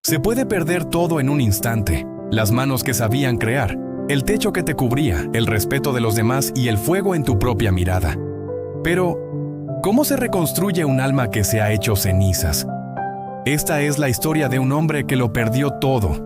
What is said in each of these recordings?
Se puede perder todo en un instante, las manos que sabían crear, el techo que te cubría, el respeto de los demás y el fuego en tu propia mirada. Pero, ¿cómo se reconstruye un alma que se ha hecho cenizas? Esta es la historia de un hombre que lo perdió todo.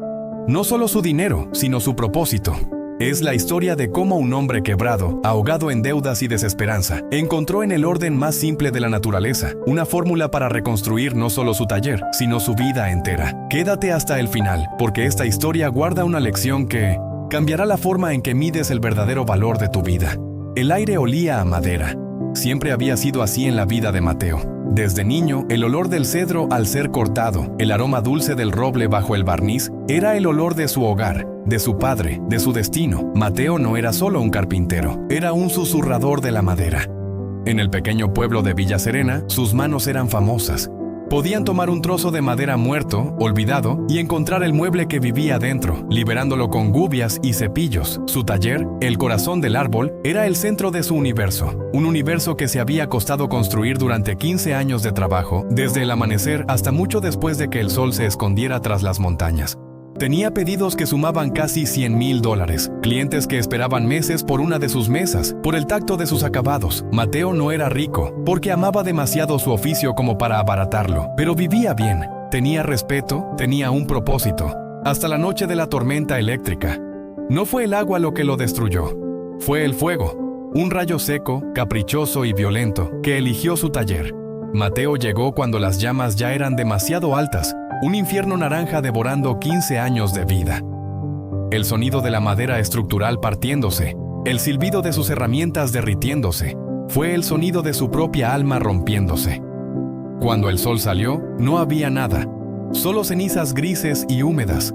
No solo su dinero, sino su propósito. Es la historia de cómo un hombre quebrado, ahogado en deudas y desesperanza, encontró en el orden más simple de la naturaleza una fórmula para reconstruir no solo su taller, sino su vida entera. Quédate hasta el final, porque esta historia guarda una lección que cambiará la forma en que mides el verdadero valor de tu vida. El aire olía a madera. Siempre había sido así en la vida de Mateo. Desde niño, el olor del cedro al ser cortado, el aroma dulce del roble bajo el barniz, era el olor de su hogar, de su padre, de su destino. Mateo no era solo un carpintero, era un susurrador de la madera. En el pequeño pueblo de Villa Serena, sus manos eran famosas. Podían tomar un trozo de madera muerto, olvidado, y encontrar el mueble que vivía dentro, liberándolo con gubias y cepillos. Su taller, el corazón del árbol, era el centro de su universo. Un universo que se había costado construir durante 15 años de trabajo, desde el amanecer hasta mucho después de que el sol se escondiera tras las montañas. Tenía pedidos que sumaban casi $100,000, clientes que esperaban meses por una de sus mesas, por el tacto de sus acabados. Mateo no era rico, porque amaba demasiado su oficio como para abaratarlo, pero vivía bien, tenía respeto, tenía un propósito. Hasta la noche de la tormenta eléctrica. No fue el agua lo que lo destruyó, fue el fuego, un rayo seco, caprichoso y violento, que eligió su taller. Mateo llegó cuando las llamas ya eran demasiado altas, un infierno naranja devorando 15 años de vida. El sonido de la madera estructural partiéndose, el silbido de sus herramientas derritiéndose, fue el sonido de su propia alma rompiéndose. Cuando el sol salió, no había nada, solo cenizas grises y húmedas.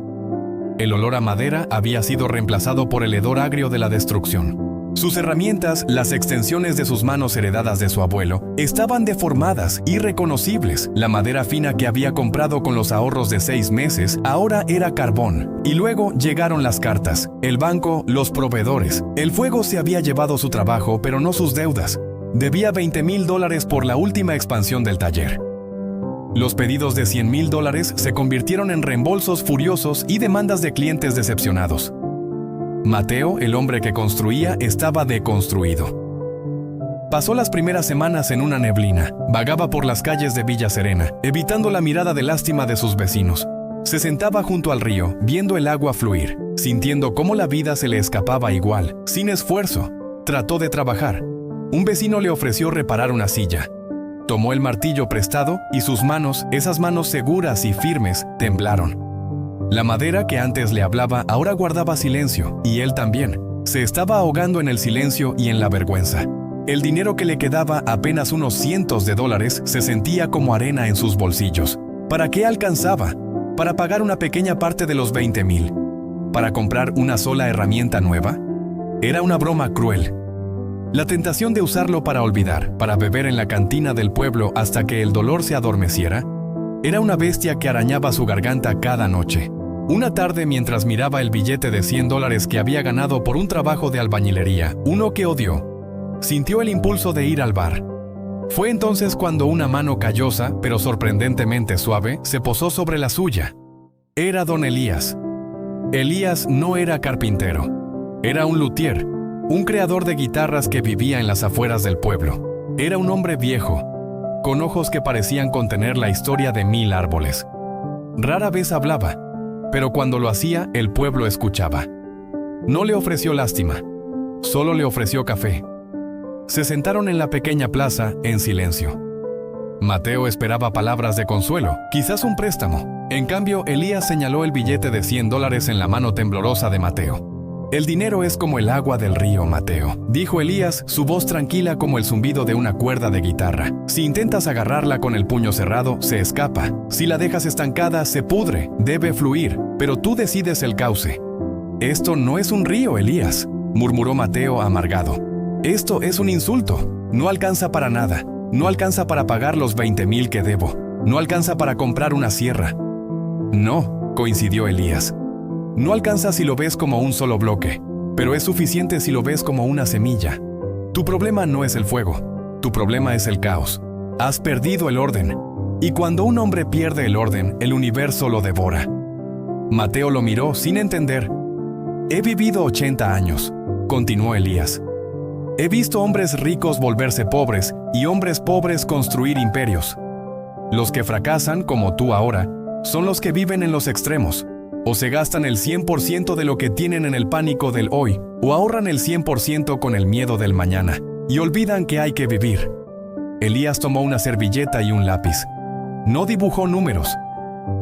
El olor a madera había sido reemplazado por el hedor agrio de la destrucción. Sus herramientas, las extensiones de sus manos heredadas de su abuelo, estaban deformadas, irreconocibles. La madera fina que había comprado con los ahorros de 6 meses, ahora era carbón. Y luego llegaron las cartas, el banco, los proveedores. El fuego se había llevado su trabajo, pero no sus deudas. Debía $20,000 por la última expansión del taller. Los pedidos de $100,000 se convirtieron en reembolsos furiosos y demandas de clientes decepcionados. Mateo, el hombre que construía, estaba deconstruido. Pasó las primeras semanas en una neblina. Vagaba por las calles de Villa Serena, evitando la mirada de lástima de sus vecinos. Se sentaba junto al río, viendo el agua fluir, sintiendo cómo la vida se le escapaba igual, sin esfuerzo. Trató de trabajar. Un vecino le ofreció reparar una silla. Tomó el martillo prestado y sus manos, esas manos seguras y firmes, temblaron. La madera que antes le hablaba ahora guardaba silencio, y él también. Se estaba ahogando en el silencio y en la vergüenza. El dinero que le quedaba, apenas unos cientos de dólares, se sentía como arena en sus bolsillos. ¿Para qué alcanzaba? ¿Para pagar una pequeña parte de los 20,000? ¿Para comprar una sola herramienta nueva? Era una broma cruel. La tentación de usarlo para olvidar, para beber en la cantina del pueblo hasta que el dolor se adormeciera, era una bestia que arañaba su garganta cada noche. Una tarde, mientras miraba el billete de $100 que había ganado por un trabajo de albañilería, uno que odió, sintió el impulso de ir al bar. Fue entonces cuando una mano callosa, pero sorprendentemente suave, se posó sobre la suya. Era don Elías. Elías no era carpintero. Era un luthier, un creador de guitarras que vivía en las afueras del pueblo. Era un hombre viejo, con ojos que parecían contener la historia de 1000 árboles. Rara vez hablaba, pero cuando lo hacía, el pueblo escuchaba. No le ofreció lástima, solo le ofreció café. Se sentaron en la pequeña plaza, en silencio. Mateo esperaba palabras de consuelo, quizás un préstamo. En cambio, Elías señaló el billete de $100 en la mano temblorosa de Mateo. El dinero es como el agua del río, Mateo, dijo Elías, su voz tranquila como el zumbido de una cuerda de guitarra. Si intentas agarrarla con el puño cerrado, se escapa. Si la dejas estancada, se pudre, debe fluir, pero tú decides el cauce. Esto no es un río, Elías, murmuró Mateo amargado. Esto es un insulto. No alcanza para nada. No alcanza para pagar los 20,000 que debo. No alcanza para comprar una sierra. No, coincidió Elías. No alcanza si lo ves como un solo bloque, pero es suficiente si lo ves como una semilla. Tu problema no es el fuego, tu problema es el caos. Has perdido el orden. Y cuando un hombre pierde el orden, el universo lo devora. Mateo lo miró sin entender. He vivido 80 años, continuó Elías. He visto hombres ricos volverse pobres y hombres pobres construir imperios. Los que fracasan, como tú ahora, son los que viven en los extremos. O se gastan el 100% de lo que tienen en el pánico del hoy, o ahorran el 100% con el miedo del mañana, y olvidan que hay que vivir. Elías tomó una servilleta y un lápiz. No dibujó números,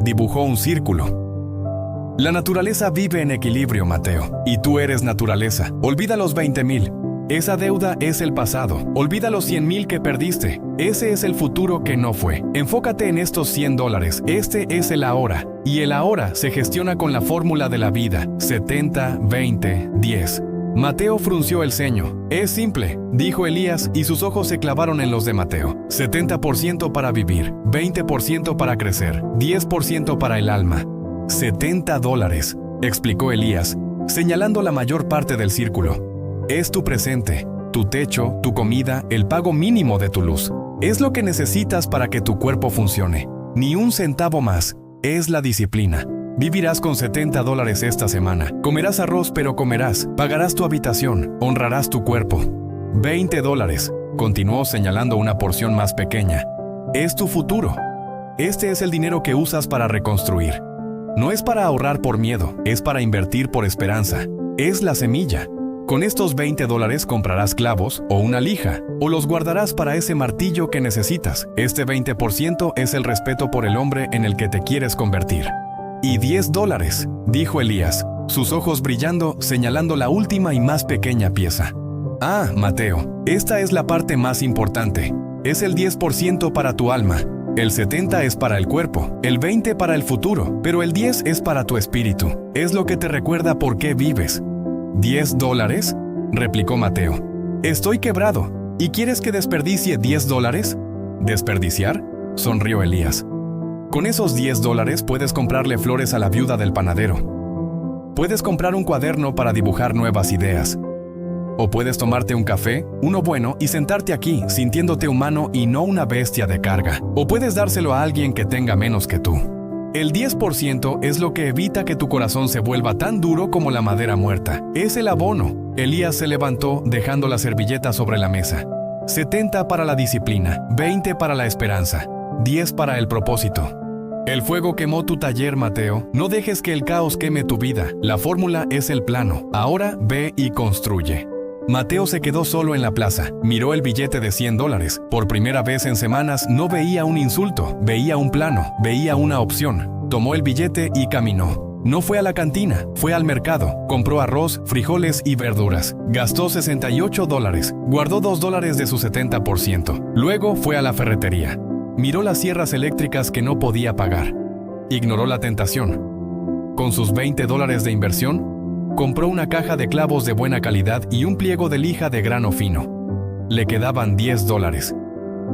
dibujó un círculo. La naturaleza vive en equilibrio, Mateo, y tú eres naturaleza. Olvida los 20,000. Esa deuda es el pasado. Olvida los 100,000 que perdiste. Ese es el futuro que no fue. Enfócate en estos $100. Este es el ahora. Y el ahora se gestiona con la fórmula de la vida. 70, 20, 10. Mateo frunció el ceño. Es simple, dijo Elías, y sus ojos se clavaron en los de Mateo. 70% para vivir, 20% para crecer, 10% para el alma. $70, explicó Elías, señalando la mayor parte del círculo. Es tu presente, tu techo, tu comida, el pago mínimo de tu luz. Es lo que necesitas para que tu cuerpo funcione. Ni un centavo más. Es la disciplina. Vivirás con $70 esta semana. Comerás arroz, pero comerás. Pagarás tu habitación. Honrarás tu cuerpo. $20, continuó señalando una porción más pequeña. Es tu futuro. Este es el dinero que usas para reconstruir. No es para ahorrar por miedo, es para invertir por esperanza. Es la semilla. Con estos $20 comprarás clavos o una lija, o los guardarás para ese martillo que necesitas. Este 20% es el respeto por el hombre en el que te quieres convertir. Y $10, dijo Elías, sus ojos brillando, señalando la última y más pequeña pieza. Ah, Mateo, esta es la parte más importante. Es el 10% para tu alma. El 70 es para el cuerpo, el 20 para el futuro, pero el 10 es para tu espíritu. Es lo que te recuerda por qué vives. ¿$10? Replicó Mateo. Estoy quebrado. ¿Y quieres que desperdicie $10? ¿Desperdiciar? Sonrió Elías. Con esos $10 puedes comprarle flores a la viuda del panadero. Puedes comprar un cuaderno para dibujar nuevas ideas. O puedes tomarte un café, uno bueno, y sentarte aquí, sintiéndote humano y no una bestia de carga. O puedes dárselo a alguien que tenga menos que tú. El 10% es lo que evita que tu corazón se vuelva tan duro como la madera muerta. Es el abono. Elías se levantó, dejando la servilleta sobre la mesa. 70 para la disciplina, 20 para la esperanza, 10 para el propósito. El fuego quemó tu taller, Mateo. No dejes que el caos queme tu vida. La fórmula es el plano. Ahora ve y construye. Mateo se quedó solo en la plaza. Miró el billete de $100. Por primera vez en semanas no veía un insulto, veía un plano, veía una opción. Tomó el billete y caminó. No fue a la cantina, fue al mercado. Compró arroz, frijoles y verduras. Gastó $68. Guardó $2 de su 70%. Luego fue a la ferretería. Miró las sierras eléctricas que no podía pagar. Ignoró la tentación. Con sus $20 de inversión, compró una caja de clavos de buena calidad y un pliego de lija de grano fino. Le quedaban $10.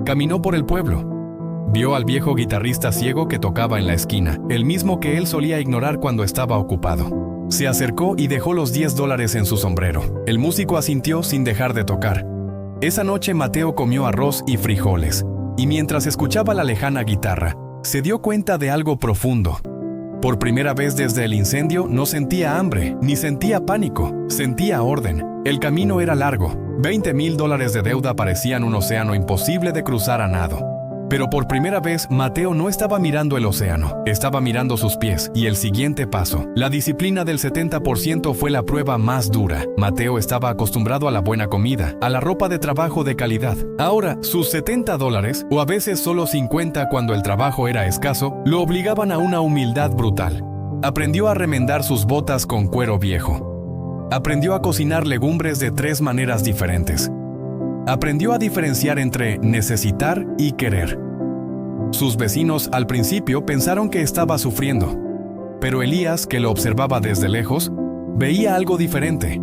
Caminó por el pueblo. Vio al viejo guitarrista ciego que tocaba en la esquina, el mismo que él solía ignorar cuando estaba ocupado. Se acercó y dejó los $10 en su sombrero. El músico asintió sin dejar de tocar. Esa noche Mateo comió arroz y frijoles, y mientras escuchaba la lejana guitarra, se dio cuenta de algo profundo. Por primera vez desde el incendio no sentía hambre, ni sentía pánico, sentía orden. El camino era largo. $20,000 de deuda parecían un océano imposible de cruzar a nado. Pero por primera vez, Mateo no estaba mirando el océano, estaba mirando sus pies. Y el siguiente paso, la disciplina del 70% fue la prueba más dura. Mateo estaba acostumbrado a la buena comida, a la ropa de trabajo de calidad. Ahora, sus $70, o a veces solo 50 cuando el trabajo era escaso, lo obligaban a una humildad brutal. Aprendió a remendar sus botas con cuero viejo. Aprendió a cocinar legumbres de 3 maneras diferentes. Aprendió a diferenciar entre necesitar y querer. Sus vecinos al principio pensaron que estaba sufriendo, pero Elías, que lo observaba desde lejos, veía algo diferente.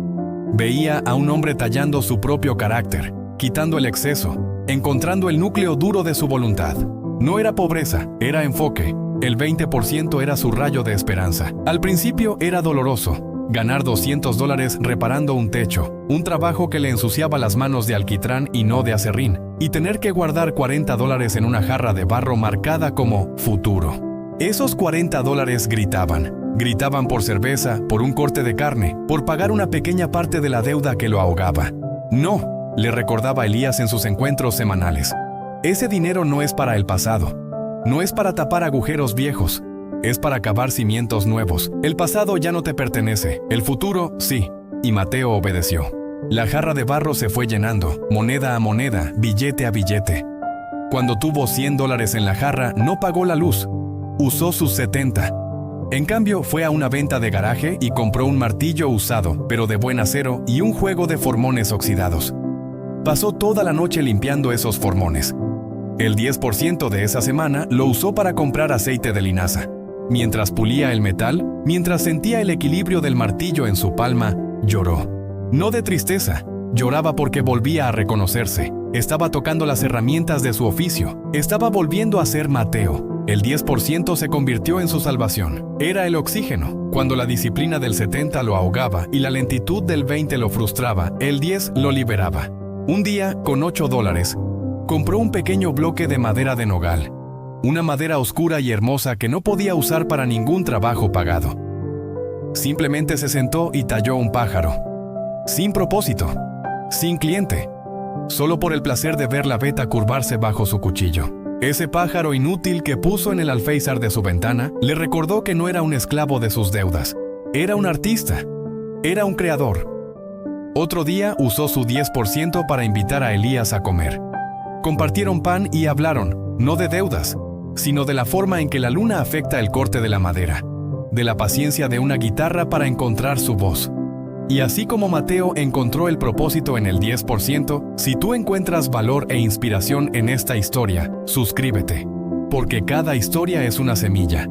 Veía a un hombre tallando su propio carácter, quitando el exceso, encontrando el núcleo duro de su voluntad. No era pobreza, era enfoque. El 20% era su rayo de esperanza. Al principio era doloroso. ganar $200 reparando un techo, un trabajo que le ensuciaba las manos de alquitrán y no de aserrín, y tener que guardar $40 en una jarra de barro marcada como futuro. Esos $40 gritaban por cerveza, por un corte de carne, por pagar una pequeña parte de la deuda que lo ahogaba. No, le recordaba Elías en sus encuentros semanales. Ese dinero no es para el pasado, no es para tapar agujeros viejos, es para cavar cimientos nuevos. El pasado ya no te pertenece, el futuro sí. Y Mateo obedeció. La jarra de barro se fue llenando, moneda a moneda, billete a billete. Cuando tuvo $100 en la jarra, no pagó la luz. Usó sus 70. En cambio, fue a una venta de garaje y compró un martillo usado, pero de buen acero, y un juego de formones oxidados. Pasó toda la noche limpiando esos formones. El 10% de esa semana lo usó para comprar aceite de linaza. Mientras pulía el metal, mientras sentía el equilibrio del martillo en su palma, lloró. No de tristeza, lloraba porque volvía a reconocerse. Estaba tocando las herramientas de su oficio. Estaba volviendo a ser Mateo. El 10% se convirtió en su salvación. Era el oxígeno. Cuando la disciplina del 70 lo ahogaba y la lentitud del 20 lo frustraba, el 10 lo liberaba. Un día, con $8, compró un pequeño bloque de madera de nogal. Una madera oscura y hermosa que no podía usar para ningún trabajo pagado. Simplemente se sentó y talló un pájaro. Sin propósito, sin cliente, solo por el placer de ver la veta curvarse bajo su cuchillo. Ese pájaro inútil que puso en el alféizar de su ventana le recordó que no era un esclavo de sus deudas. Era un artista. Era un creador. Otro día usó su 10% para invitar a Elías a comer. Compartieron pan y hablaron, no de deudas, sino de la forma en que la luna afecta el corte de la madera, de la paciencia de una guitarra para encontrar su voz. Y así como Mateo encontró el propósito en el 10%, si tú encuentras valor e inspiración en esta historia, suscríbete, porque cada historia es una semilla,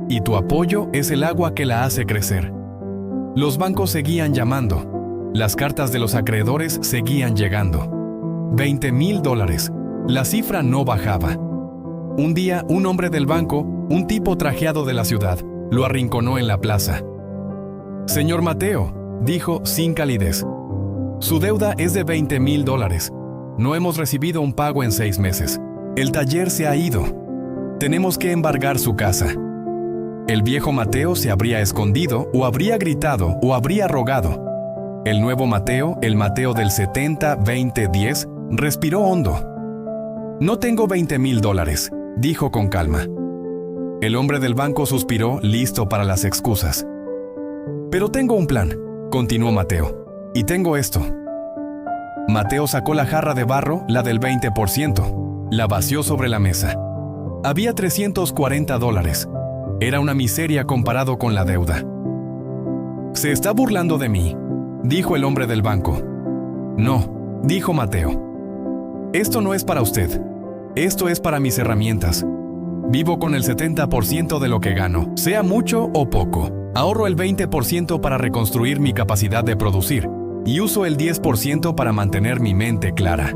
y tu apoyo es el agua que la hace crecer. Los bancos seguían llamando, las cartas de los acreedores seguían llegando. $20,000, la cifra no bajaba. Un día, un hombre del banco, un tipo trajeado de la ciudad, lo arrinconó en la plaza. «Señor Mateo», dijo sin calidez, «su deuda es de $20,000. No hemos recibido un pago en 6 meses. El taller se ha ido. Tenemos que embargar su casa». El viejo Mateo se habría escondido, o habría gritado, o habría rogado. El nuevo Mateo, el Mateo del 70-20-10, respiró hondo. «No tengo $20,000», dijo con calma. El hombre del banco suspiró, listo para las excusas. «Pero tengo un plan», continuó Mateo, «y tengo esto». Mateo sacó la jarra de barro, la del 20%, la vació sobre la mesa. Había $340. Era una miseria comparado con la deuda. «¿Se está burlando de mí?», dijo el hombre del banco. «No», dijo Mateo. «Esto no es para usted. Esto es para mis herramientas. Vivo con el 70% de lo que gano, sea mucho o poco. Ahorro el 20% para reconstruir mi capacidad de producir y uso el 10% para mantener mi mente clara».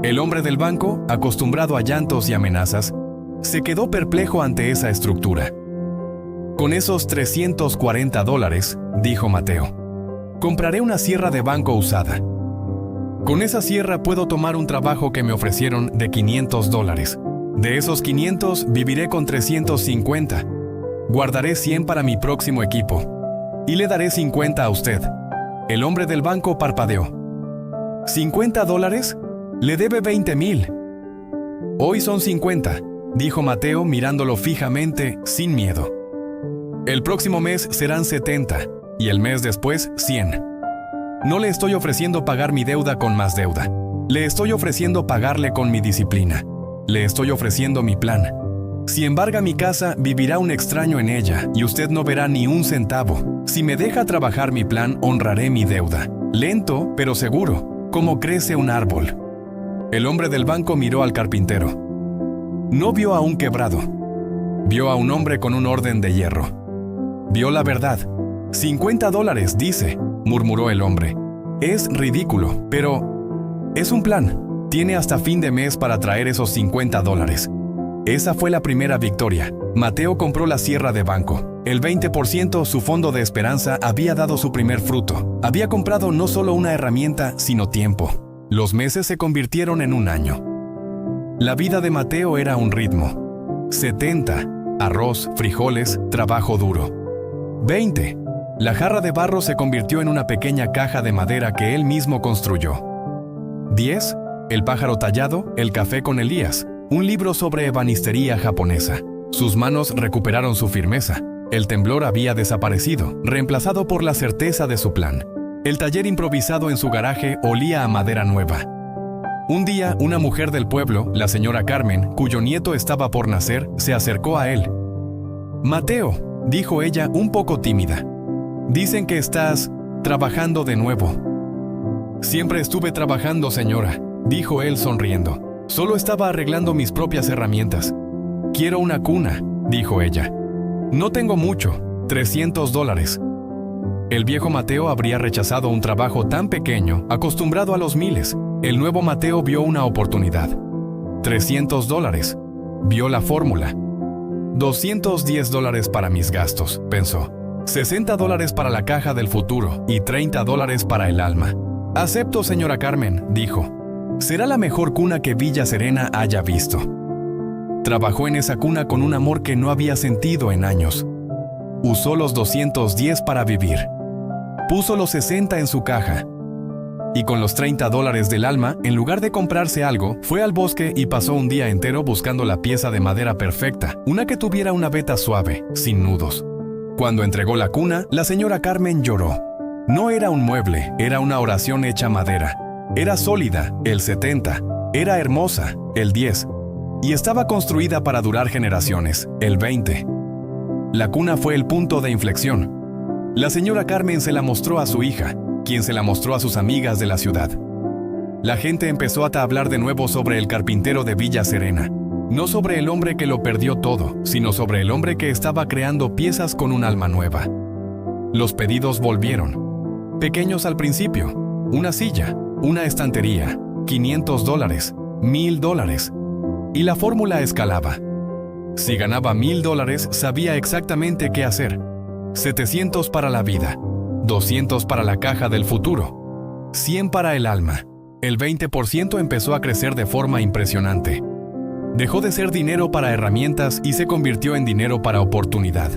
El hombre del banco, acostumbrado a llantos y amenazas, se quedó perplejo ante esa estructura. «Con esos $340, dijo Mateo, compraré una sierra de banco usada. Con esa sierra puedo tomar un trabajo que me ofrecieron de $500. De esos 500 viviré con 350. Guardaré 100 para mi próximo equipo. Y le daré 50 a usted». El hombre del banco parpadeó. «¿$50? Le debe 20,000. Hoy son 50, dijo Mateo mirándolo fijamente, sin miedo. El próximo mes serán 70 y el mes después 100. No le estoy ofreciendo pagar mi deuda con más deuda. Le estoy ofreciendo pagarle con mi disciplina. Le estoy ofreciendo mi plan. Si embarga mi casa, vivirá un extraño en ella y usted no verá ni un centavo. Si me deja trabajar mi plan, honraré mi deuda. Lento, pero seguro, como crece un árbol». El hombre del banco miró al carpintero. No vio a un quebrado. Vio a un hombre con un orden de hierro. Vio la verdad. $50, dice, murmuró el hombre. Es ridículo, pero es un plan. Tiene hasta fin de mes para traer esos $50. Esa fue la primera victoria. Mateo compró la sierra de banco. El 20%, su fondo de esperanza, había dado su primer fruto. Había comprado no solo una herramienta, sino tiempo. Los meses se convirtieron en un año. La vida de Mateo era un ritmo. 70. Arroz, frijoles, trabajo duro. 20. La jarra de barro se convirtió en una pequeña caja de madera que él mismo construyó. 10. El pájaro tallado, el café con Elías, un libro sobre ebanistería japonesa. Sus manos recuperaron su firmeza. El temblor había desaparecido, reemplazado por la certeza de su plan. El taller improvisado en su garaje olía a madera nueva. Un día, una mujer del pueblo, la señora Carmen, cuyo nieto estaba por nacer, se acercó a él. «Mateo», dijo ella un poco tímida, «dicen que estás trabajando de nuevo». «Siempre estuve trabajando, señora», dijo él sonriendo. «Solo estaba arreglando mis propias herramientas». «Quiero una cuna», dijo ella. «No tengo mucho, $300». El viejo Mateo habría rechazado un trabajo tan pequeño, acostumbrado a los miles. El nuevo Mateo vio una oportunidad. $300. Vio la fórmula. $210 para mis gastos, pensó. $60 para la caja del futuro y $30 para el alma. «Acepto, señora Carmen», dijo. «Será la mejor cuna que Villa Serena haya visto». Trabajó en esa cuna con un amor que no había sentido en años. Usó los $210 para vivir. Puso los 60 en su caja. Y con los $30 del alma, en lugar de comprarse algo, fue al bosque y pasó un día entero buscando la pieza de madera perfecta, una que tuviera una veta suave, sin nudos. Cuando entregó la cuna, la señora Carmen lloró. No era un mueble, era una oración hecha madera. Era sólida, el 70. Era hermosa, el 10. Y estaba construida para durar generaciones, el 20. La cuna fue el punto de inflexión. La señora Carmen se la mostró a su hija, quien se la mostró a sus amigas de la ciudad. La gente empezó a hablar de nuevo sobre el carpintero de Villa Serena. No sobre el hombre que lo perdió todo, sino sobre el hombre que estaba creando piezas con un alma nueva. Los pedidos volvieron. Pequeños al principio. Una silla, una estantería, $500, $1000. Y la fórmula escalaba. Si ganaba $1000, sabía exactamente qué hacer. 700 para la vida, 200 para la caja del futuro, 100 para el alma. El 20% empezó a crecer de forma impresionante. Dejó de ser dinero para herramientas y se convirtió en dinero para oportunidad.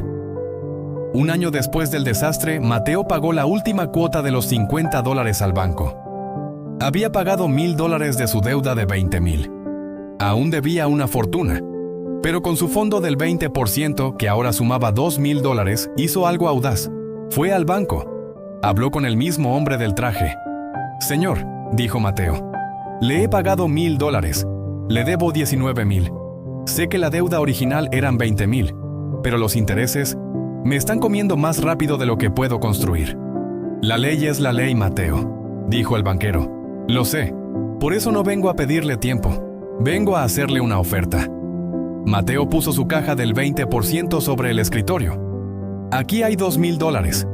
Un año después del desastre, Mateo pagó la última cuota de los $50 al banco. Había pagado $1000 de su deuda de $20,000. Aún debía una fortuna. Pero con su fondo del 20%, que ahora sumaba $2,000, hizo algo audaz. Fue al banco. Habló con el mismo hombre del traje. «Señor», dijo Mateo, «le he pagado $1,000. Le debo $19,000. Sé que la deuda original eran $20,000, pero los intereses me están comiendo más rápido de lo que puedo construir». «La ley es la ley, Mateo», dijo el banquero. «Lo sé. Por eso no vengo a pedirle tiempo. Vengo a hacerle una oferta». Mateo puso su caja del 20% sobre el escritorio. «Aquí hay $2,000.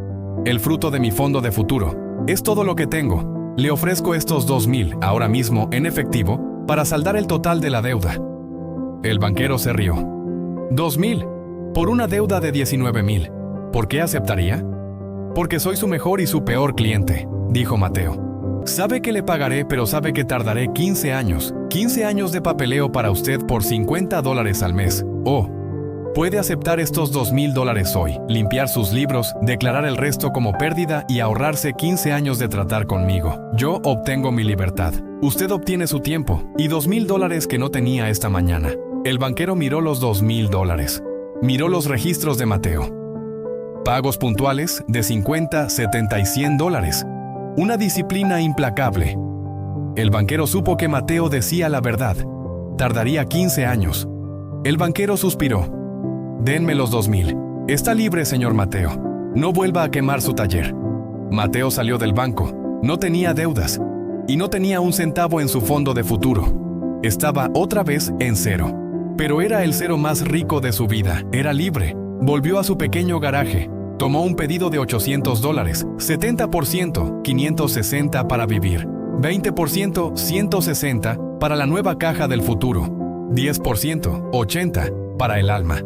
El fruto de mi fondo de futuro. Es todo lo que tengo. Le ofrezco estos $2,000 ahora mismo en efectivo para saldar el total de la deuda». El banquero se rió. «$2,000 por una deuda de $19,000. ¿Por qué aceptaría?» «Porque soy su mejor y su peor cliente», dijo Mateo. «Sabe que le pagaré, pero sabe que tardaré 15 años. 15 años de papeleo para usted por $50 al mes. Oh, puede aceptar estos $2,000 hoy, limpiar sus libros, declarar el resto como pérdida y ahorrarse 15 años de tratar conmigo. Yo obtengo mi libertad. Usted obtiene su tiempo y $2,000 que no tenía esta mañana». El banquero miró los $2,000. Miró los registros de Mateo. Pagos puntuales de $50, $70 y $100. Una disciplina implacable. El banquero supo que Mateo decía la verdad. Tardaría 15 años. El banquero suspiró. «Denme los $2,000. Está libre, señor Mateo. No vuelva a quemar su taller». Mateo salió del banco. No tenía deudas. Y no tenía un centavo en su fondo de futuro. Estaba otra vez en cero. Pero era el cero más rico de su vida. Era libre. Volvió a su pequeño garaje. Tomó un pedido de $800, 70%, $560 para vivir, 20%, $160 para la nueva caja del futuro. 10%, 80%, para el alma.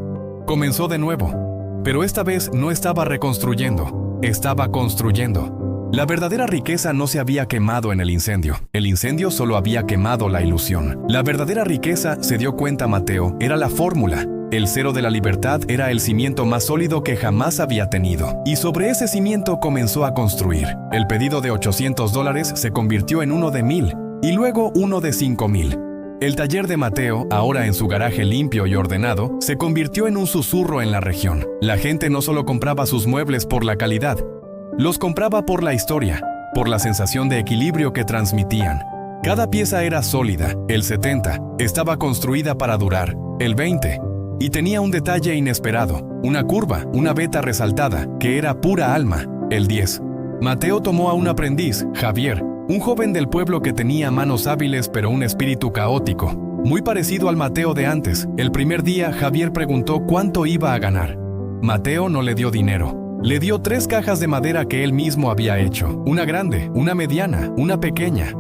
Comenzó de nuevo, pero esta vez no estaba reconstruyendo, estaba construyendo. La verdadera riqueza no se había quemado en el incendio solo había quemado la ilusión. La verdadera riqueza, se dio cuenta Mateo, era la fórmula. El cero de la libertad era el cimiento más sólido que jamás había tenido. Y sobre ese cimiento comenzó a construir. El pedido de $800 se convirtió en uno de 1,000 y luego uno de 5,000. El taller de Mateo, ahora en su garaje limpio y ordenado, se convirtió en un susurro en la región. La gente no solo compraba sus muebles por la calidad, los compraba por la historia, por la sensación de equilibrio que transmitían. Cada pieza era sólida. El 70 estaba construida para durar. El 20 y tenía un detalle inesperado, una curva, una veta resaltada, que era pura alma. El 10. Mateo tomó a un aprendiz, Javier, un joven del pueblo que tenía manos hábiles pero un espíritu caótico, muy parecido al Mateo de antes. El primer día, Javier preguntó cuánto iba a ganar. Mateo no le dio dinero. Le dio 3 cajas de madera que él mismo había hecho, una grande, una mediana, una pequeña.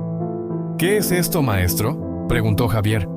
¿Qué es esto, maestro?, preguntó Javier.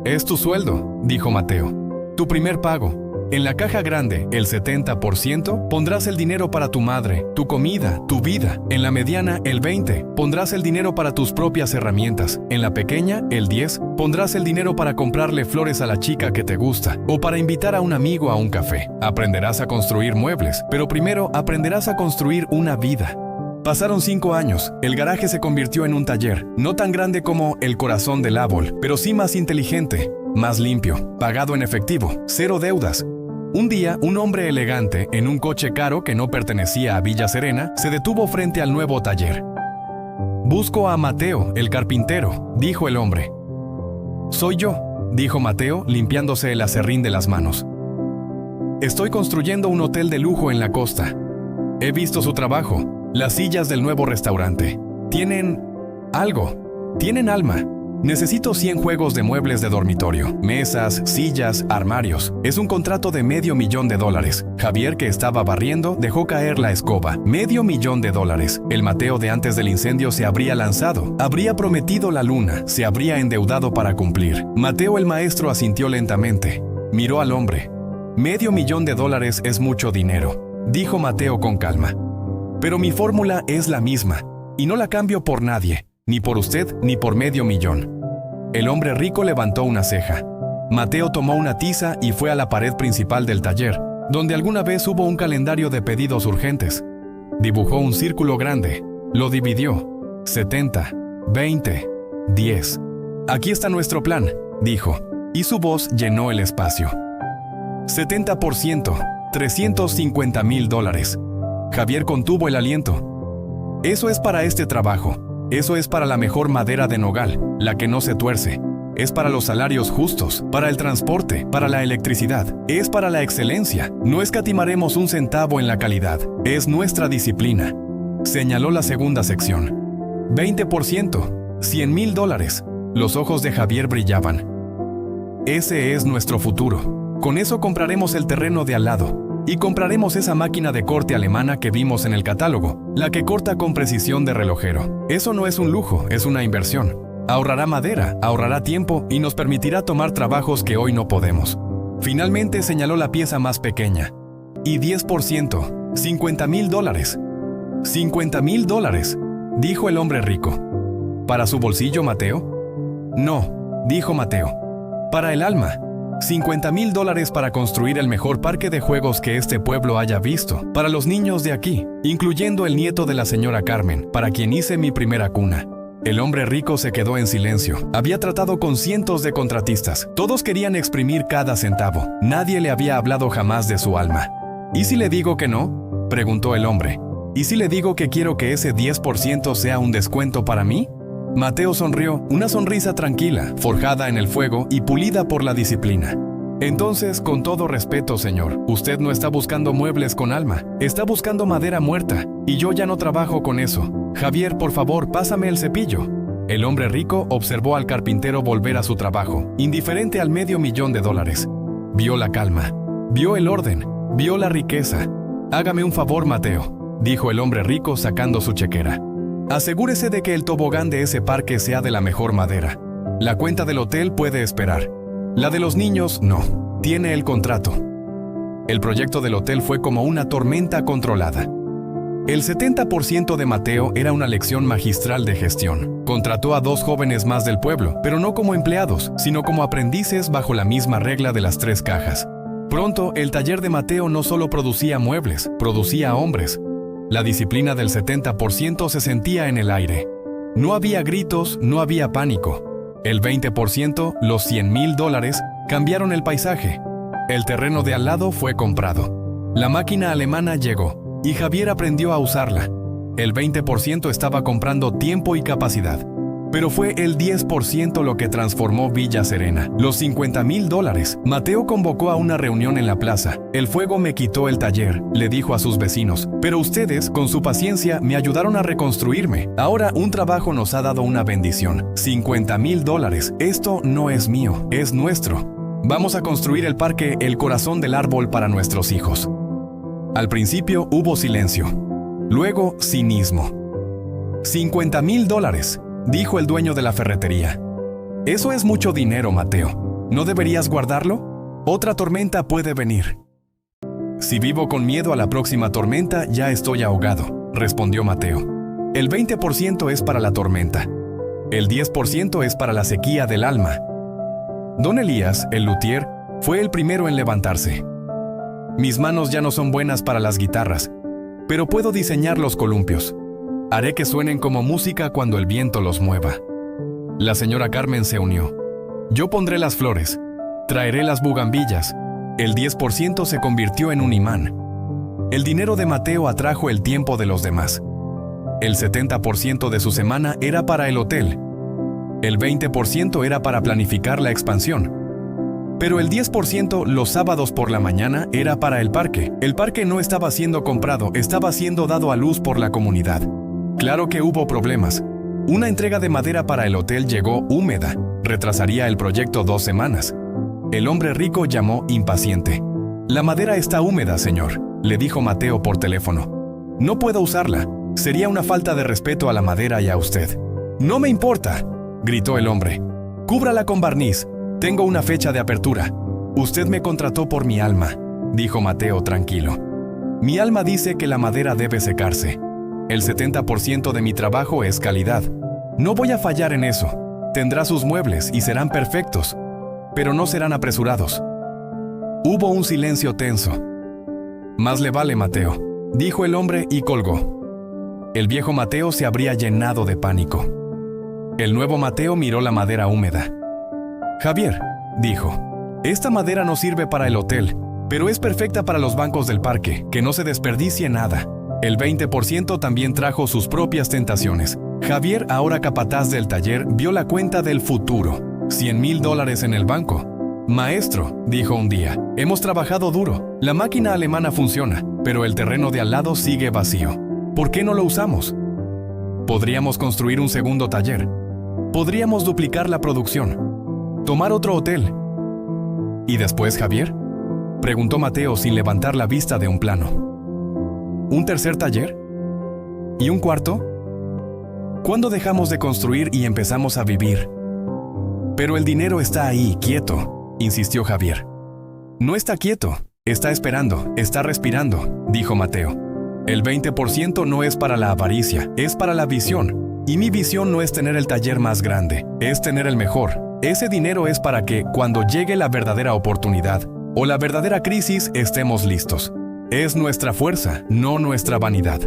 Es tu sueldo, dijo Mateo. Tu primer pago. En la caja grande, el 70%, pondrás el dinero para tu madre, tu comida, tu vida. En la mediana, el 20%, pondrás el dinero para tus propias herramientas. En la pequeña, el 10%, pondrás el dinero para comprarle flores a la chica que te gusta o para invitar a un amigo a un café. Aprenderás a construir muebles, pero primero aprenderás a construir una vida. Pasaron 5 años. El garaje se convirtió en un taller, no tan grande como el corazón del árbol, pero sí más inteligente. Más limpio, pagado en efectivo, 0 deudas. Un día, un hombre elegante, en un coche caro que no pertenecía a Villa Serena, se detuvo frente al nuevo taller. «Busco a Mateo, el carpintero», dijo el hombre. «Soy yo», dijo Mateo, limpiándose el aserrín de las manos. «Estoy construyendo un hotel de lujo en la costa. He visto su trabajo, las sillas del nuevo restaurante. Tienen algo, tienen alma. Necesito 100 juegos de muebles de dormitorio, mesas, sillas, armarios. Es un contrato de $500,000. Javier, que estaba barriendo, dejó caer la escoba. $500,000. El Mateo de antes del incendio se habría lanzado, habría prometido la luna, se habría endeudado para cumplir. Mateo el maestro asintió lentamente. Miró al hombre. $500,000 es mucho dinero, dijo Mateo con calma. Pero mi fórmula es la misma, y no la cambio por nadie, ni por usted, ni por $500,000. El hombre rico levantó una ceja. Mateo tomó una tiza y fue a la pared principal del taller, donde alguna vez hubo un calendario de pedidos urgentes. Dibujó un círculo grande, lo dividió. 70, 20, 10. Aquí está nuestro plan, dijo, y su voz llenó el espacio. 70%, $350,000. Javier contuvo el aliento. Eso es para este trabajo. Eso es para la mejor madera de nogal, la que no se tuerce. Es para los salarios justos, para el transporte, para la electricidad. Es para la excelencia. No escatimaremos un centavo en la calidad. Es nuestra disciplina. Señaló la segunda sección. 20%, $100,000. Los ojos de Javier brillaban. Ese es nuestro futuro. Con eso compraremos el terreno de al lado. Y compraremos esa máquina de corte alemana que vimos en el catálogo, la que corta con precisión de relojero. Eso no es un lujo, es una inversión. Ahorrará madera, ahorrará tiempo y nos permitirá tomar trabajos que hoy no podemos. Finalmente señaló la pieza más pequeña. Y 10%, $50,000. $50,000, dijo el hombre rico. ¿Para su bolsillo, Mateo? No, dijo Mateo. Para el alma. $50,000 para construir el mejor parque de juegos que este pueblo haya visto, para los niños de aquí, incluyendo el nieto de la señora Carmen, para quien hice mi primera cuna. El hombre rico se quedó en silencio. Había tratado con cientos de contratistas. Todos querían exprimir cada centavo. Nadie le había hablado jamás de su alma. ¿Y si le digo que no?, preguntó el hombre. ¿Y si le digo que quiero que ese 10% sea un descuento para mí? Mateo sonrió, una sonrisa tranquila, forjada en el fuego y pulida por la disciplina. Entonces, con todo respeto, señor, usted no está buscando muebles con alma, está buscando madera muerta, y yo ya no trabajo con eso. Javier, por favor, pásame el cepillo. El hombre rico observó al carpintero volver a su trabajo, indiferente al $500,000. Vio la calma, vio el orden, vio la riqueza. Hágame un favor, Mateo, dijo el hombre rico sacando su chequera. Asegúrese de que el tobogán de ese parque sea de la mejor madera. La cuenta del hotel puede esperar. La de los niños, no. Tiene el contrato. El proyecto del hotel fue como una tormenta controlada. El 70% de Mateo era una lección magistral de gestión. Contrató a 2 jóvenes más del pueblo, pero no como empleados, sino como aprendices bajo la misma regla de las 3 cajas. Pronto, el taller de Mateo no solo producía muebles, producía hombres. La disciplina del 70% se sentía en el aire. No había gritos, no había pánico. El 20%, los $100,000, cambiaron el paisaje. El terreno de al lado fue comprado. La máquina alemana llegó. Y Javier aprendió a usarla. El 20% estaba comprando tiempo y capacidad. Pero fue el 10% lo que transformó Villa Serena. Los $50,000. Mateo convocó a una reunión en la plaza. El fuego me quitó el taller, le dijo a sus vecinos. Pero ustedes, con su paciencia, me ayudaron a reconstruirme. Ahora un trabajo nos ha dado una bendición. $50,000. Esto no es mío, es nuestro. Vamos a construir el parque El Corazón del Árbol para nuestros hijos. Al principio hubo silencio, luego cinismo. $50,000, dijo el dueño de la ferretería. Eso es mucho dinero, Mateo. ¿No deberías guardarlo? Otra tormenta puede venir. Si vivo con miedo a la próxima tormenta, ya estoy ahogado, respondió Mateo. El 20% es para la tormenta. El 10% es para la sequía del alma. Don Elías, el luthier, fue el primero en levantarse. Mis manos ya no son buenas para las guitarras, pero puedo diseñar los columpios. Haré que suenen como música cuando el viento los mueva. La señora Carmen se unió. Yo pondré las flores, traeré las bugambillas. El 10% se convirtió en un imán. El dinero de Mateo atrajo el tiempo de los demás. El 70% de su semana era para el hotel. El 20% era para planificar la expansión. Pero el 10% los sábados por la mañana era para el parque. El parque no estaba siendo comprado, estaba siendo dado a luz por la comunidad. Claro que hubo problemas. Una entrega de madera para el hotel llegó húmeda. Retrasaría el proyecto 2 semanas. El hombre rico llamó impaciente. La madera está húmeda, señor, le dijo Mateo por teléfono. No puedo usarla. Sería una falta de respeto a la madera y a usted. No me importa, gritó el hombre. Cúbrala con barniz. Tengo una fecha de apertura. Usted me contrató por mi alma, dijo Mateo tranquilo. Mi alma dice que la madera debe secarse. El 70% de mi trabajo es calidad. No voy a fallar en eso. Tendrá sus muebles y serán perfectos, pero no serán apresurados. Hubo un silencio tenso. Más le vale, Mateo, dijo el hombre y colgó. El viejo Mateo se habría llenado de pánico. El nuevo Mateo miró la madera húmeda. Javier, dijo, esta madera no sirve para el hotel, pero es perfecta para los bancos del parque, que no se desperdicie nada. El 20% también trajo sus propias tentaciones. Javier, ahora capataz del taller, vio la cuenta del futuro. $100,000 en el banco. Maestro, dijo un día, hemos trabajado duro. La máquina alemana funciona, pero el terreno de al lado sigue vacío. ¿Por qué no lo usamos? Podríamos construir un segundo taller. Podríamos duplicar la producción. Tomar otro hotel. ¿Y después, Javier? Preguntó Mateo sin levantar la vista de un plano. ¿Un tercer taller? ¿Y un cuarto? ¿Cuándo dejamos de construir y empezamos a vivir? Pero el dinero está ahí, quieto, insistió Javier. No está quieto, está esperando, está respirando, dijo Mateo. El 20% no es para la avaricia, es para la visión. Y mi visión no es tener el taller más grande, es tener el mejor. Ese dinero es para que, cuando llegue la verdadera oportunidad o la verdadera crisis, estemos listos. Es nuestra fuerza, no nuestra vanidad.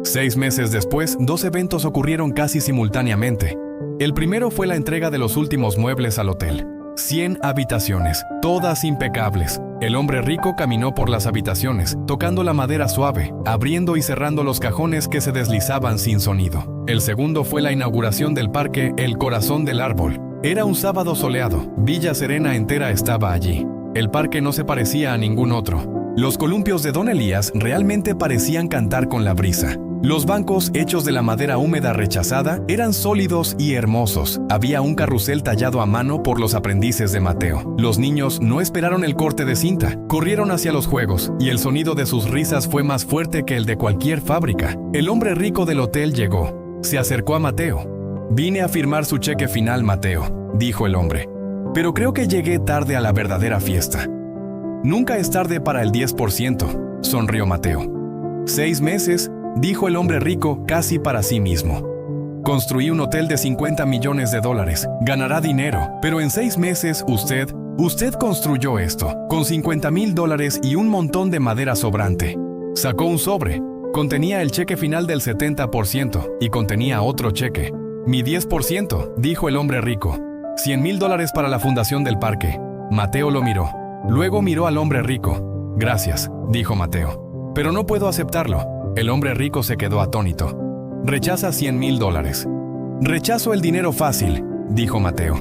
6 meses después, 2 eventos ocurrieron casi simultáneamente. El primero fue la entrega de los últimos muebles al hotel. 100 habitaciones, todas impecables. El hombre rico caminó por las habitaciones, tocando la madera suave, abriendo y cerrando los cajones que se deslizaban sin sonido. El segundo fue la inauguración del parque El Corazón del Árbol. Era un sábado soleado. Villa Serena entera estaba allí. El parque no se parecía a ningún otro. Los columpios de Don Elías realmente parecían cantar con la brisa. Los bancos, hechos de la madera húmeda rechazada, eran sólidos y hermosos. Había un carrusel tallado a mano por los aprendices de Mateo. Los niños no esperaron el corte de cinta, corrieron hacia los juegos, y el sonido de sus risas fue más fuerte que el de cualquier fábrica. El hombre rico del hotel llegó. Se acercó a Mateo. «Vine a firmar su cheque final, Mateo», dijo el hombre. pero creo que llegué tarde a la verdadera fiesta. Nunca es tarde para el 10%, sonrió Mateo. 6 meses, dijo el hombre rico casi para sí mismo. Construí un hotel de $50 millones. Ganará dinero, pero en 6 meses usted construyó esto, con $50,000 y un montón de madera sobrante. Sacó un sobre. Contenía el cheque final del 70% y contenía otro cheque. Mi 10%, dijo el hombre rico. $100,000 para la fundación del parque. Mateo lo miró. Luego miró al hombre rico. Gracias, dijo Mateo. Pero no puedo aceptarlo. El hombre rico se quedó atónito. Rechaza $100,000. Rechazo el dinero fácil, dijo Mateo.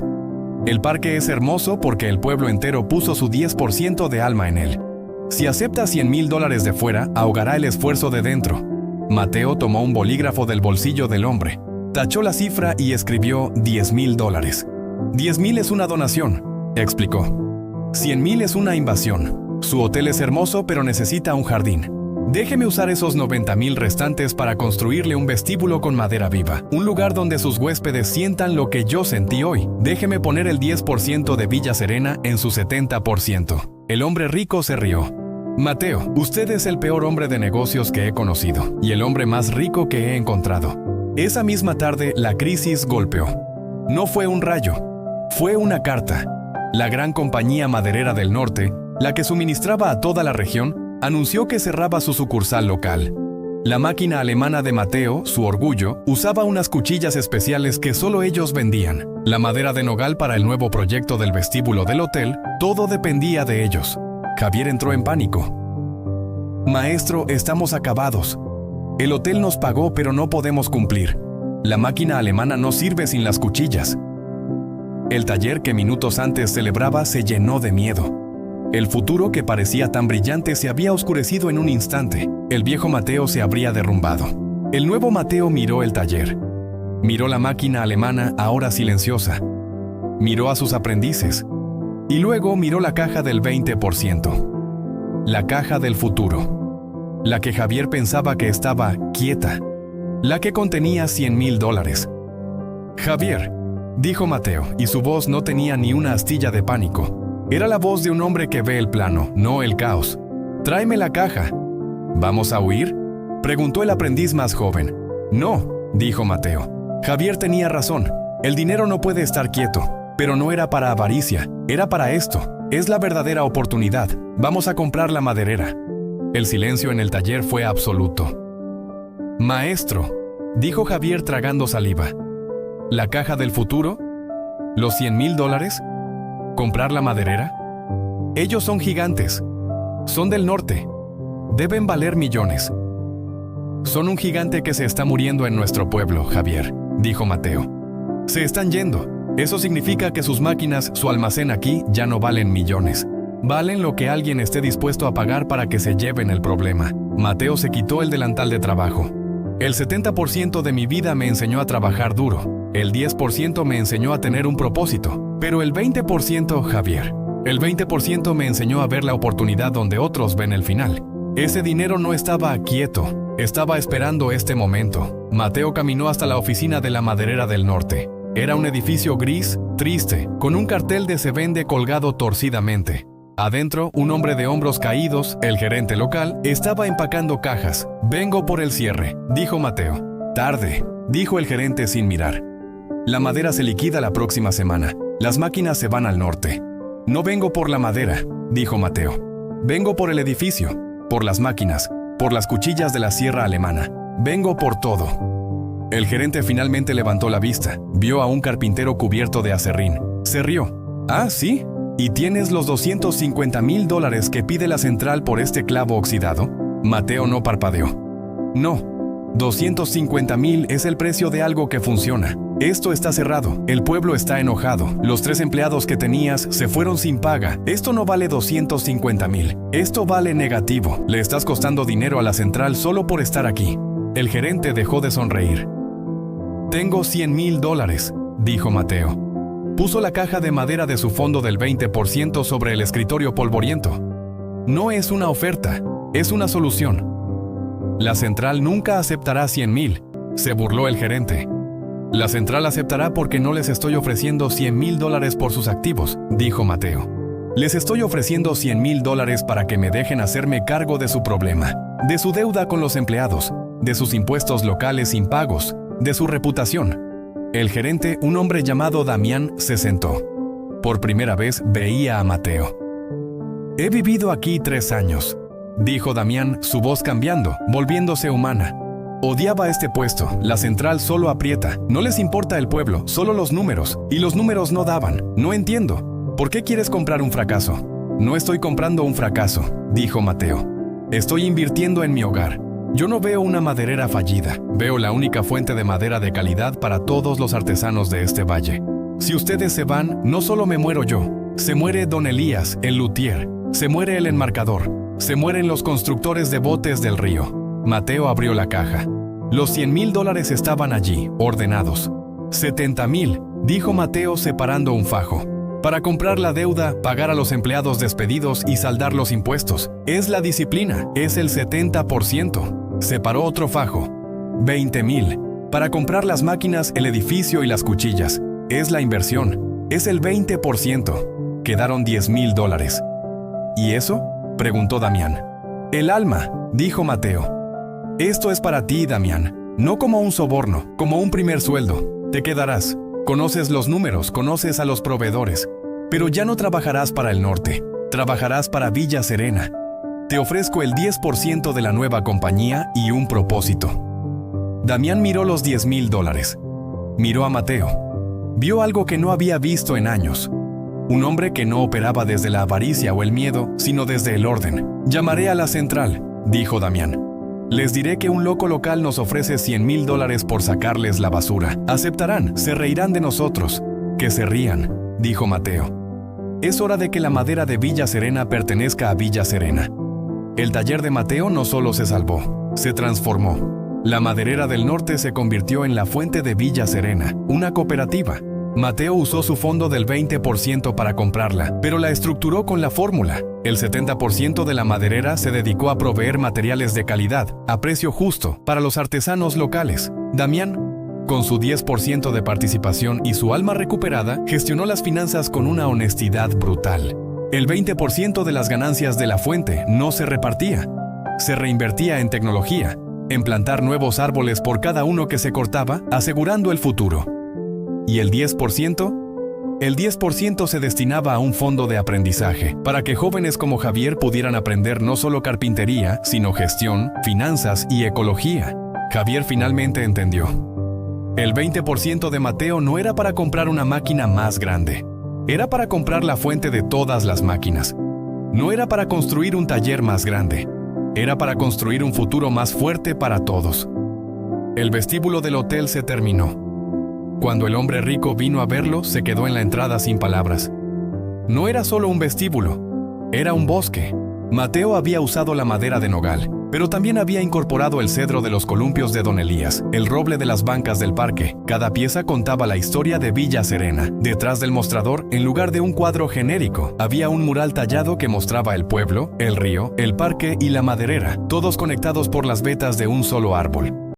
El parque es hermoso porque el pueblo entero puso su 10% de alma en él. Si acepta $100,000 de fuera, ahogará el esfuerzo de dentro. Mateo tomó un bolígrafo del bolsillo del hombre. Tachó la cifra y escribió $10,000. $10,000 es una donación, explicó. $100,000 es una invasión. Su hotel es hermoso, pero necesita un jardín. Déjeme usar esos $90,000 restantes para construirle un vestíbulo con madera viva, un lugar donde sus huéspedes sientan lo que yo sentí hoy. Déjeme poner el 10% de Villa Serena en su 70%. El hombre rico se rió. Mateo, usted es el peor hombre de negocios que he conocido y el hombre más rico que he encontrado. Esa misma tarde, la crisis golpeó. No fue un rayo, fue una carta. La gran compañía maderera del norte, la que suministraba a toda la región, anunció que cerraba su sucursal local. La máquina alemana de Mateo, su orgullo, usaba unas cuchillas especiales que solo ellos vendían. La madera de nogal para el nuevo proyecto del vestíbulo del hotel, todo dependía de ellos. Javier entró en pánico. Maestro, estamos acabados. El hotel nos pagó, pero no podemos cumplir. La máquina alemana no sirve sin las cuchillas. El taller que minutos antes celebraba se llenó de miedo. El futuro que parecía tan brillante se había oscurecido en un instante. El viejo Mateo se habría derrumbado. El nuevo Mateo miró el taller. Miró la máquina alemana, ahora silenciosa. Miró a sus aprendices. Y luego miró la caja del 20%. La caja del futuro. La que Javier pensaba que estaba quieta. La que contenía $100,000. Javier, dijo Mateo, y su voz no tenía ni una astilla de pánico. Era la voz de un hombre que ve el plano, no el caos. Tráeme la caja. ¿Vamos a huir?, preguntó el aprendiz más joven. No, dijo Mateo. Javier tenía razón. El dinero no puede estar quieto, pero no era para avaricia, era para esto. Es la verdadera oportunidad. Vamos a comprar la maderera. El silencio en el taller fue absoluto. Maestro, dijo Javier tragando saliva. ¿La caja del futuro? ¿Los $100,000? ¿Comprar la maderera? Ellos son gigantes. Son del norte. Deben valer millones. Son un gigante que se está muriendo en nuestro pueblo, Javier, dijo Mateo. Se están yendo. Eso significa que sus máquinas, su almacén aquí, ya no valen millones. Valen lo que alguien esté dispuesto a pagar para que se lleven el problema. Mateo se quitó el delantal de trabajo. El 70% de mi vida me enseñó a trabajar duro. El 10% me enseñó a tener un propósito. Pero el 20%, Javier, el 20% me enseñó a ver la oportunidad donde otros ven el final. Ese dinero no estaba quieto, estaba esperando este momento. Mateo caminó hasta la oficina de la maderera del norte. Era un edificio gris, triste, con un cartel de se vende colgado torcidamente. Adentro, un hombre de hombros caídos, el gerente local, estaba empacando cajas. Vengo por el cierre, dijo Mateo. Tarde, dijo el gerente sin mirar. La madera se liquida la próxima semana. Las máquinas se van al norte. No vengo por la madera, dijo Mateo. Vengo por el edificio, por las máquinas, por las cuchillas de la sierra alemana. Vengo por todo. El gerente finalmente levantó la vista. Vio a un carpintero cubierto de acerrín. Se rió. ¿Ah, sí? ¿Y tienes los $250,000 que pide la central por este clavo oxidado? Mateo no parpadeó. No, $250,000 es el precio de algo que funciona. Esto está cerrado. El pueblo está enojado. Los 3 empleados que tenías se fueron sin paga. Esto no vale $250,000. Esto vale negativo. Le estás costando dinero a la central solo por estar aquí. El gerente dejó de sonreír. Tengo $100,000, dijo Mateo. Puso la caja de madera de su fondo del 20% sobre el escritorio polvoriento. No es una oferta, es una solución. La central nunca aceptará $100,000, se burló el gerente. La central aceptará porque no les estoy ofreciendo $100,000 por sus activos, dijo Mateo. Les estoy ofreciendo $100,000 para que me dejen hacerme cargo de su problema, de su deuda con los empleados, de sus impuestos locales impagos, de su reputación. El gerente, un hombre llamado Damián, se sentó. Por primera vez veía a Mateo. He vivido aquí 3 años, dijo Damián, su voz cambiando, volviéndose humana. Odiaba este puesto, la central solo aprieta, no les importa el pueblo, solo los números, y los números no daban, no entiendo. ¿Por qué quieres comprar un fracaso? No estoy comprando un fracaso, dijo Mateo. Estoy invirtiendo en mi hogar. Yo no veo una maderera fallida, veo la única fuente de madera de calidad para todos los artesanos de este valle. Si ustedes se van, no solo me muero yo, se muere Don Elías, el luthier, se muere el enmarcador, se mueren los constructores de botes del río. Mateo abrió la caja. Los $100,000 estaban allí, ordenados. 70,000, dijo Mateo separando un fajo. Para comprar la deuda, pagar a los empleados despedidos y saldar los impuestos. Es la disciplina, es el 70%. Separó otro fajo. 20,000. Para comprar las máquinas, el edificio y las cuchillas. Es la inversión, es el 20%. Quedaron $10,000. ¿Y eso?, preguntó Damián. El alma, dijo Mateo. Esto es para ti, Damián, no como un soborno, como un primer sueldo. Te quedarás. Conoces los números, conoces a los proveedores. Pero ya no trabajarás para el norte, trabajarás para Villa Serena. Te ofrezco el 10% de la nueva compañía y un propósito. Damián miró los $10,000. Miró a Mateo. Vio algo que no había visto en años. Un hombre que no operaba desde la avaricia o el miedo, sino desde el orden. Llamaré a la central, dijo Damián. Les diré que un loco local nos ofrece $100,000 por sacarles la basura. Aceptarán, se reirán de nosotros. Que se rían, dijo Mateo. Es hora de que la madera de Villa Serena pertenezca a Villa Serena. El taller de Mateo no solo se salvó, se transformó. La maderera del norte se convirtió en la fuente de Villa Serena, una cooperativa. Mateo usó su fondo del 20% para comprarla, pero la estructuró con la fórmula. El 70% de la maderera se dedicó a proveer materiales de calidad, a precio justo, para los artesanos locales. Damián, con su 10% de participación y su alma recuperada, gestionó las finanzas con una honestidad brutal. El 20% de las ganancias de la fuente no se repartía. Se reinvertía en tecnología, en plantar nuevos árboles por cada uno que se cortaba, asegurando el futuro. ¿Y el 10%? El 10% se destinaba a un fondo de aprendizaje, para que jóvenes como Javier pudieran aprender no solo carpintería, sino gestión, finanzas y ecología. Javier finalmente entendió. El 20% de Mateo no era para comprar una máquina más grande. Era para comprar la fuente de todas las máquinas. No era para construir un taller más grande. Era para construir un futuro más fuerte para todos. El vestíbulo del hotel se terminó. Cuando el hombre rico vino a verlo, se quedó en la entrada sin palabras. No era solo un vestíbulo, era un bosque. Mateo había usado la madera de nogal, pero también había incorporado el cedro de los columpios de Don Elías, el roble de las bancas del parque. Cada pieza contaba la historia de Villa Serena. Detrás del mostrador, en lugar de un cuadro genérico, había un mural tallado que mostraba el pueblo, el río, el parque y la maderera, todos conectados por las vetas de un solo árbol.